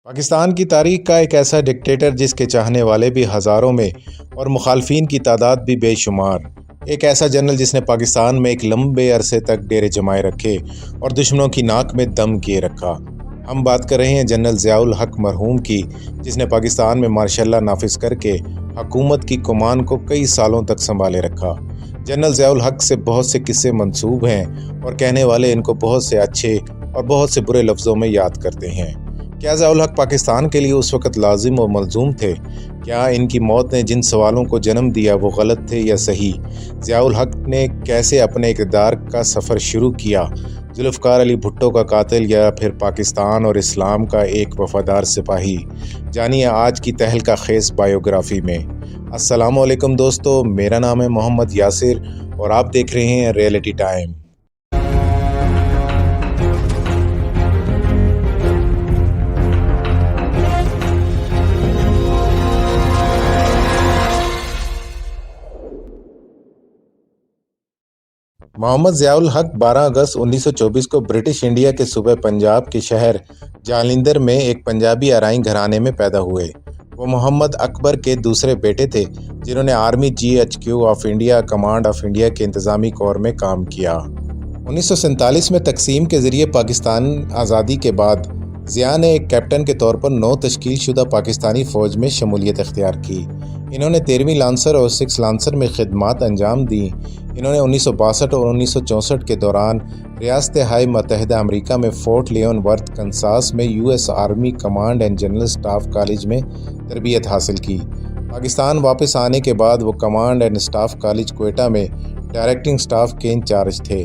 پاکستان کی تاریخ کا ایک ایسا ڈکٹیٹر جس کے چاہنے والے بھی ہزاروں میں اور مخالفین کی تعداد بھی بے شمار، ایک ایسا جنرل جس نے پاکستان میں ایک لمبے عرصے تک ڈیرے جمائے رکھے اور دشمنوں کی ناک میں دم کیے رکھا۔ ہم بات کر رہے ہیں جنرل ضیاء الحق مرحوم کی، جس نے پاکستان میں مارشل لا نافذ کر کے حکومت کی کمان کو کئی سالوں تک سنبھالے رکھا۔ جنرل ضیاء الحق سے بہت سے قصے منسوب ہیں اور کہنے والے ان کو بہت سے اچھے اور بہت سے برے لفظوں میں یاد کرتے ہیں۔ کیا ضیاء الحق پاکستان کے لیے اس وقت لازم و ملزوم تھے؟ کیا ان کی موت نے جن سوالوں کو جنم دیا وہ غلط تھے یا صحیح؟ ضیاء الحق نے کیسے اپنے اقتدار کا سفر شروع کیا؟ ذوالفقار علی بھٹو کا قاتل یا پھر پاکستان اور اسلام کا ایک وفادار سپاہی؟ جانیے آج کی تہلکہ خیز بایوگرافی میں۔ السلام علیکم دوستو، میرا نام ہے محمد یاسر اور آپ دیکھ رہے ہیں ریئلٹی ٹائم۔ محمد ضیاء الحق 12 اگست 1924 کو برٹش انڈیا کے صوبہ پنجاب کے شہر جالندھر میں ایک پنجابی آرائیں گھرانے میں پیدا ہوئے۔ وہ محمد اکبر کے دوسرے بیٹے تھے جنہوں نے army GHQ of India command of India کے انتظامی کور میں کام کیا۔ 1947 میں تقسیم کے ذریعے پاکستان آزادی کے بعد ضیاء نے ایک کیپٹن کے طور پر نو تشکیل شدہ پاکستانی فوج میں شمولیت اختیار کی۔ انہوں نے 13ویں لانسر اور 6 لانسر میں خدمات انجام دیں۔ انہوں نے 1962 اور 1964 کے دوران ریاست ہائے متحدہ امریکہ میں فورٹ لیون ورتھ کنساس میں US army command and general staff college میں تربیت حاصل کی۔ پاکستان واپس آنے کے بعد وہ command and staff college Quetta میں ڈائریکٹنگ سٹاف کے انچارج تھے۔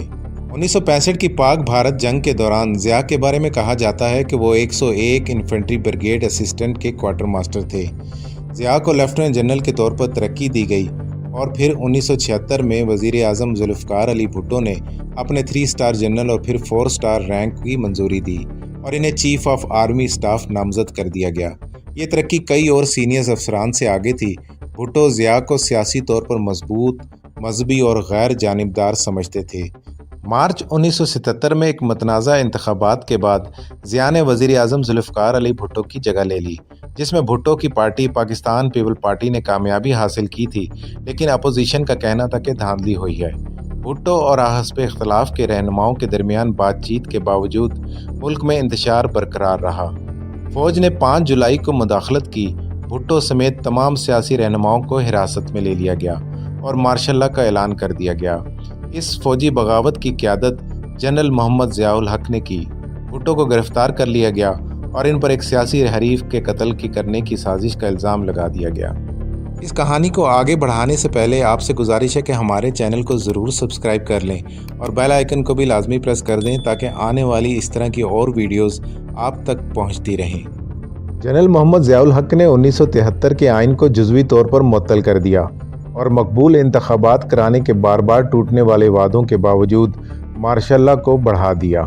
1965 کی پاک بھارت جنگ کے دوران ضیاء کے بارے میں کہا جاتا ہے کہ وہ 101 انفنٹری بریگیڈ اسسٹنٹ کے کوارٹر ماسٹر تھے۔ ضیاء کو لیفٹیننٹ جنرل کے طور پر ترقی دی گئی اور پھر 1976 میں وزیر اعظم ذوالفقار علی بھٹو نے اپنے 3 اسٹار جنرل اور پھر 4 اسٹار رینک کی منظوری دی اور انہیں چیف آف آرمی اسٹاف نامزد کر دیا گیا۔ یہ ترقی کئی اور سینئر افسران سے آگے تھی۔ بھٹو ضیاء کو سیاسی طور پر مضبوط، مذہبی اور غیر جانبدار سمجھتے تھے۔ مارچ 1977 میں ایک متنازع انتخابات کے بعد ضیاء نے وزیر اعظم ذوالفقار علی بھٹو کی جگہ لے لی، جس میں بھٹو کی پارٹی پاکستان پیپل پارٹی نے کامیابی حاصل کی تھی، لیکن اپوزیشن کا کہنا تھا کہ دھاندلی ہوئی ہے۔ بھٹو اور حزب اختلاف کے رہنماؤں کے درمیان بات چیت کے باوجود ملک میں انتشار برقرار رہا۔ فوج نے 5 جولائی کو مداخلت کی۔ بھٹو سمیت تمام سیاسی رہنماؤں کو حراست میں لے لیا گیا اور مارشل لا کا اعلان کر دیا گیا۔ اس فوجی بغاوت کی قیادت جنرل محمد ضیاء الحق نے کی۔ بھٹو کو گرفتار کر لیا گیا اور ان پر ایک سیاسی حریف کے قتل کرنے کی سازش کا الزام لگا دیا گیا۔ اس کہانی کو آگے بڑھانے سے پہلے آپ سے گزارش ہے کہ ہمارے چینل کو ضرور سبسکرائب کر لیں اور بیل آئیکن کو بھی لازمی پریس کر دیں تاکہ آنے والی اس طرح کی اور ویڈیوز آپ تک پہنچتی رہیں۔ جنرل محمد ضیاء الحق نے 1973 کے آئین کو جزوی طور پر معطل کر دیا اور مقبول انتخابات کرانے کے بار بار ٹوٹنے والے وعدوں کے باوجود مارشل لا کو بڑھا دیا۔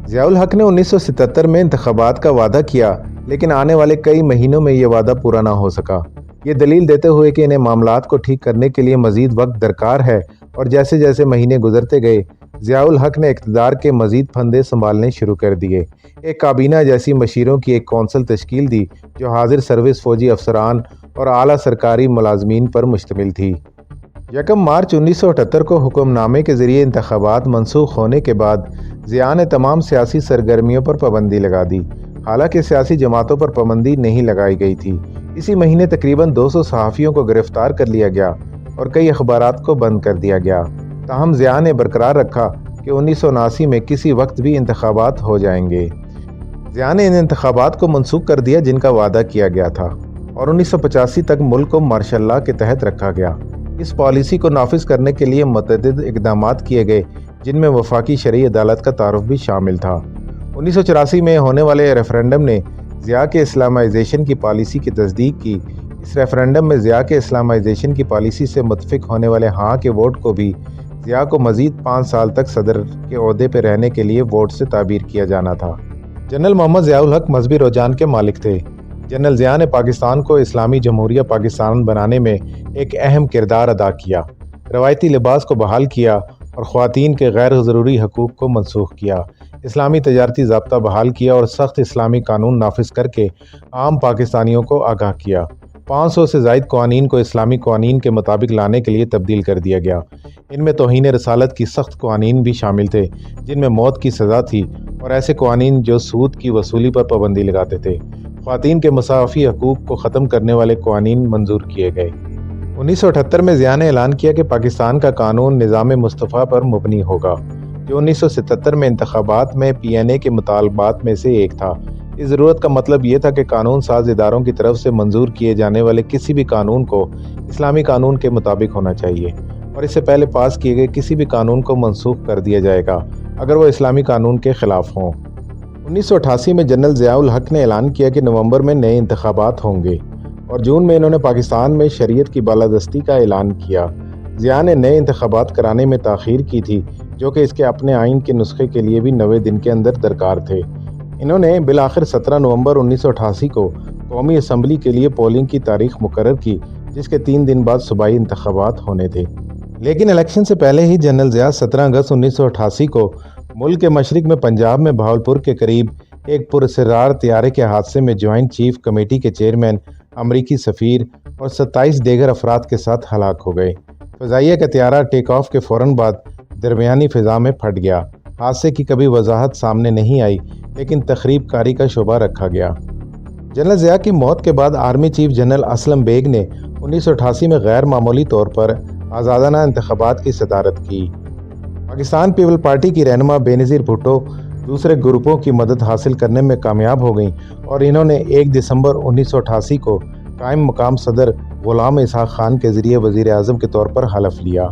ضیاء الحق نے 1977 میں انتخابات کا وعدہ کیا، لیکن آنے والے کئی مہینوں میں یہ وعدہ پورا نہ ہو سکا، یہ دلیل دیتے ہوئے کہ انہیں معاملات کو ٹھیک کرنے کے لیے مزید وقت درکار ہے، اور جیسے جیسے مہینے گزرتے گئے ضیاء الحق نے اقتدار کے مزید پھندے سنبھالنے شروع کر دیے۔ ایک کابینہ جیسی مشیروں کی ایک کونسل تشکیل دی جو حاضر سروس فوجی افسران اور اعلیٰ سرکاری ملازمین پر مشتمل تھی۔ 1 مارچ 1978 کو حکم نامے کے ذریعے انتخابات منسوخ ہونے کے بعد ضیاء نے تمام سیاسی سرگرمیوں پر پابندی لگا دی، حالانکہ سیاسی جماعتوں پر پابندی نہیں لگائی گئی تھی۔ اسی مہینے تقریباً 200 صحافیوں کو گرفتار کر لیا گیا اور کئی اخبارات کو بند کر دیا گیا۔ تاہم ضیاء نے برقرار رکھا کہ 1979 میں کسی وقت بھی انتخابات ہو جائیں گے۔ ضیاء نے ان انتخابات کو منسوخ کر دیا جن کا وعدہ کیا گیا تھا، اور 1985 تک ملک کو مارشل لا کے تحت رکھا گیا۔ اس پالیسی کو نافذ کرنے کے لیے متعدد اقدامات کیے گئے، جن میں وفاقی شرعی عدالت کا تعارف بھی شامل تھا۔ 1984 میں ہونے والے ریفرنڈم نے ضیاء کے اسلامائزیشن کی پالیسی کی تصدیق کی۔ اس ریفرنڈم میں ضیاء کے اسلامائزیشن کی پالیسی سے متفق ہونے والے ہاں کے ووٹ کو بھی ضیاء کو مزید 5 سال تک صدر کے عہدے پہ رہنے کے لیے ووٹ سے تعبیر کیا جانا تھا۔ جنرل محمد ضیاء الحق مذہبی رجحان کے مالک تھے۔ جنرل ضیاء نے پاکستان کو اسلامی جمہوریہ پاکستان بنانے میں ایک اہم کردار ادا کیا، روایتی لباس کو بحال کیا اور خواتین کے غیر ضروری حقوق کو منسوخ کیا۔ اسلامی تجارتی ضابطہ بحال کیا اور سخت اسلامی قانون نافذ کر کے عام پاکستانیوں کو آگاہ کیا۔ 500 سے زائد قوانین کو اسلامی قوانین کے مطابق لانے کے لیے تبدیل کر دیا گیا۔ ان میں توہین رسالت کی سخت قوانین بھی شامل تھے، جن میں موت کی سزا تھی، اور ایسے قوانین جو سود کی وصولی پر پابندی لگاتے تھے۔ خواتین کے مساوی حقوق کو ختم کرنے والے قوانین منظور کیے گئے۔ 1978 میں ضیاء نے اعلان کیا کہ پاکستان کا قانون نظام مصطفیٰ پر مبنی ہوگا، جو 1977 میں انتخابات میں PNA کے مطالبات میں سے ایک تھا۔ اس ضرورت کا مطلب یہ تھا کہ قانون ساز اداروں کی طرف سے منظور کیے جانے والے کسی بھی قانون کو اسلامی قانون کے مطابق ہونا چاہیے، اور اس سے پہلے پاس کیے گئے کسی بھی قانون کو منسوخ کر دیا جائے گا اگر وہ اسلامی قانون کے خلاف ہوں۔ 1988 میں جنرل ضیاء الحق نے اعلان کیا کہ نومبر میں نئے انتخابات ہوں گے، اور جون میں انہوں نے پاکستان میں شریعت کی بالادستی کا اعلان کیا۔ ضیاء نے نئے انتخابات کرانے میں تاخیر کی تھی، جو کہ اس کے اپنے آئین کے نسخے کے لیے بھی 90 دن کے اندر درکار تھے۔ انہوں نے بالآخر 17 نومبر 1988 کو قومی اسمبلی کے لیے پولنگ کی تاریخ مقرر کی، جس کے 3 دن بعد صوبائی انتخابات ہونے تھے۔ لیکن الیکشن سے پہلے ہی جنرل ضیاء 17 اگست 1988 کو ملک کے مشرق میں پنجاب میں بہاولپور کے قریب ایک پراسرار طیارے کے حادثے میں جوائنٹ چیف کمیٹی کے چیئرمین، امریکی سفیر اور 27 دیگر افراد کے ساتھ ہلاک ہو گئے۔ فضائیہ کا طیارہ ٹیک آف کے فوراً بعد درمیانی فضا میں پھٹ گیا۔ حادثے کی کبھی وضاحت سامنے نہیں آئی، لیکن تخریب کاری کا شبہ رکھا گیا۔ جنرل ضیاء کی موت کے بعد army chief general Aslam Beg نے 1988 میں غیر معمولی طور پر آزادانہ انتخابات کی صدارت کی۔ پاکستان پیپل پارٹی کی رہنما بینظیر بھٹو دوسرے گروپوں کی مدد حاصل کرنے میں کامیاب ہو گئیں، اور انہوں نے 1 دسمبر 1988 کو قائم مقام صدر غلام اسحاق خان کے ذریعے وزیر اعظم کے طور پر حلف لیا۔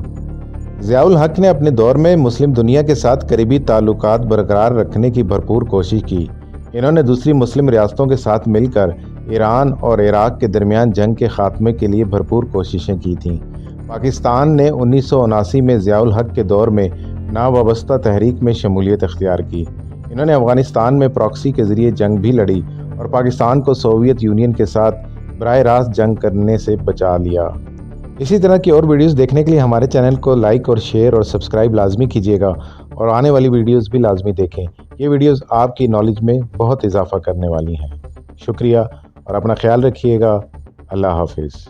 ضیاء الحق نے اپنے دور میں مسلم دنیا کے ساتھ قریبی تعلقات برقرار رکھنے کی بھرپور کوشش کی۔ انہوں نے دوسری مسلم ریاستوں کے ساتھ مل کر ایران اور عراق کے درمیان جنگ کے خاتمے کے لیے بھرپور کوششیں کی تھیں۔ پاکستان نے 1979 میں ضیاء الحق کے دور میں ناوابستہ تحریک میں شمولیت اختیار کی۔ انہوں نے افغانستان میں پراکسی کے ذریعے جنگ بھی لڑی اور پاکستان کو سوویت یونین کے ساتھ براہ راست جنگ کرنے سے بچا لیا۔ اسی طرح کی اور ویڈیوز دیکھنے کے لیے ہمارے چینل کو لائک اور شیئر اور سبسکرائب لازمی کیجیے گا، اور آنے والی ویڈیوز بھی لازمی دیکھیں۔ یہ ویڈیوز آپ کی نالج میں بہت اضافہ کرنے والی ہیں۔ شکریہ، اور اپنا خیال رکھیے گا۔ اللہ حافظ۔